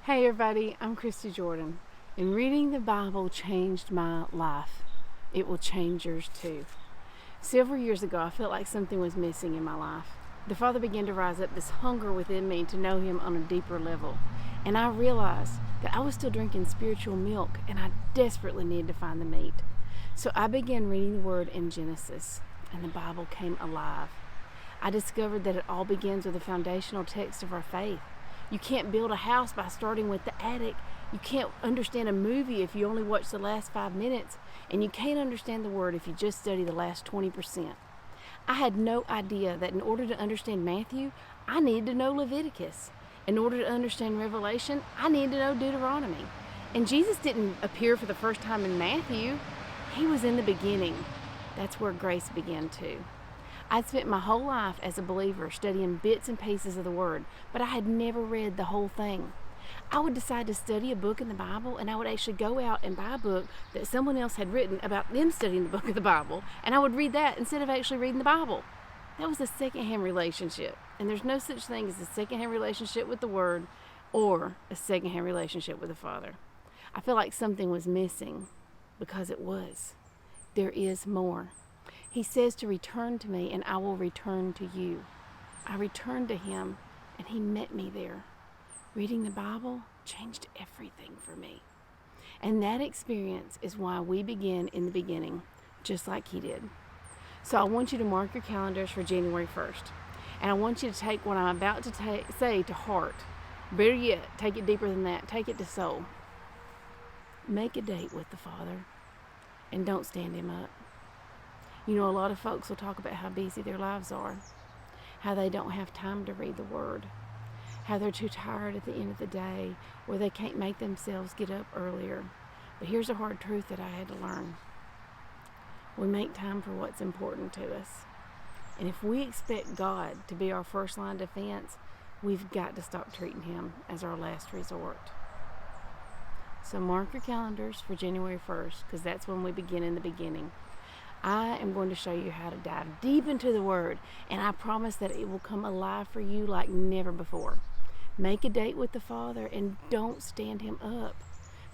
Hey everybody, I'm Christy Jordan, and reading the Bible changed my life. It will change yours too. Several years ago, I felt like something was missing in my life. The Father began to rise up this hunger within me to know Him on a deeper level, and I realized that I was still drinking spiritual milk and I desperately needed to find the meat. So I began reading the Word in Genesis, and the Bible came alive. I discovered that it all begins with the foundational text of our faith. You can't build a house by starting with the attic. You can't understand a movie if you only watch the last 5 minutes. And you can't understand the Word if you just study the last 20%. I had no idea that in order to understand Matthew, I needed to know Leviticus. In order to understand Revelation, I needed to know Deuteronomy. And Jesus didn't appear for the first time in Matthew. He was in the beginning. That's where grace began too. I'd spent my whole life as a believer studying bits and pieces of the Word, but I had never read the whole thing. I would decide to study a book in the Bible, and I would actually go out and buy a book that someone else had written about them studying the book of the Bible, and I would read that instead of actually reading the Bible. That was a secondhand relationship, and there's no such thing as a secondhand relationship with the Word or a secondhand relationship with the Father. I feel like something was missing because it was. There is more. He says to return to me and I will return to you. I returned to Him and He met me there. Reading the Bible changed everything for me. And that experience is why we begin in the beginning, just like He did. So I want you to mark your calendars for January 1st. And I want you to take what I'm about to say to heart. Better yet, take it deeper than that. Take it to soul. Make a date with the Father and don't stand Him up. You know, a lot of folks will talk about how busy their lives are, how they don't have time to read the Word, how they're too tired at the end of the day, or they can't make themselves get up earlier. But here's a hard truth that I had to learn. We make time for what's important to us. And if we expect God to be our first line of defense, we've got to stop treating Him as our last resort. So mark your calendars for January 1st, because that's when we begin in the beginning. I am going to show you how to dive deep into the Word, and I promise that it will come alive for you like never before. Make a date with the Father and don't stand Him up.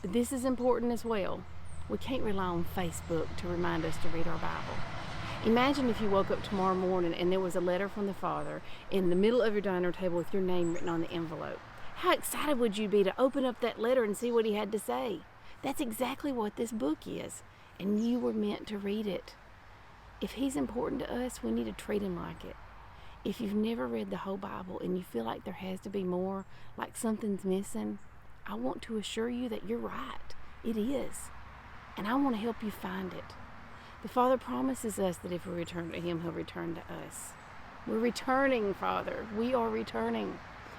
But this is important as well. We can't rely on Facebook to remind us to read our Bible. Imagine if you woke up tomorrow morning and there was a letter from the Father in the middle of your dining table with your name written on the envelope. How excited would you be to open up that letter and see what He had to say? That's exactly what this book is, and you were meant to read it. If He's important to us, we need to treat Him like it. If you've never read the whole Bible and you feel like there has to be more, like something's missing, I want to assure you that you're right. It is. And I want to help you find it. The Father promises us that if we return to Him, He'll return to us. We're returning, Father. We are returning.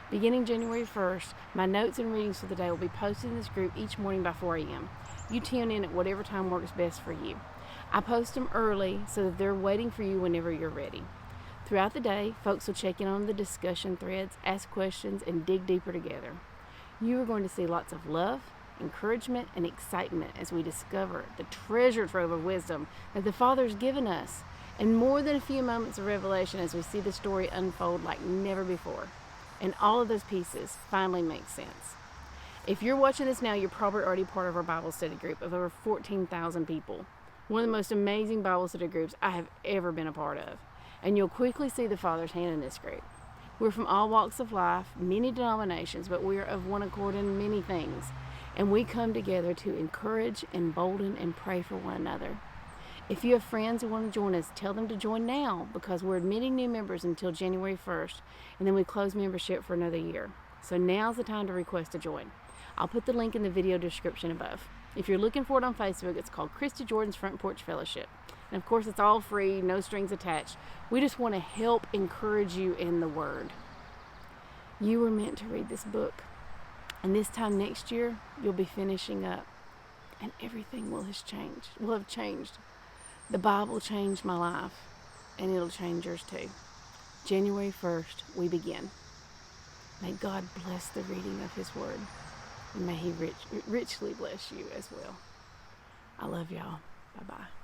Beginning January 1st, my notes and readings for the day will be posted in this group each morning by 4 a.m. You tune in at whatever time works best for you. I post them early so that they're waiting for you whenever you're ready. Throughout the day, folks will check in on the discussion threads, ask questions, and dig deeper together. You are going to see lots of love, encouragement, and excitement as we discover the treasure trove of wisdom that the Father's given us, and more than a few moments of revelation as we see the story unfold like never before. And all of those pieces finally make sense. If you're watching this now, you're probably already part of our Bible study group of over 14,000 people. One of the most amazing Bible study groups I have ever been a part of. And you'll quickly see the Father's hand in this group. We're from all walks of life, many denominations, but we are of one accord in many things. And we come together to encourage, embolden, and pray for one another. If you have friends who want to join us, tell them to join now, because we're admitting new members until January 1st, and then we close membership for another year. So now's the time to request to join. I'll put the link in the video description above. If you're looking for it on Facebook, it's called Christy Jordan's Front Porch Fellowship. And of course, it's all free, no strings attached. We just want to help encourage you in the Word. You were meant to read this book. And this time next year, you'll be finishing up. And everything will have changed. The Bible changed my life. And it'll change yours too. January 1st, we begin. May God bless the reading of His Word. And may He richly bless you as well. I love y'all. Bye-bye.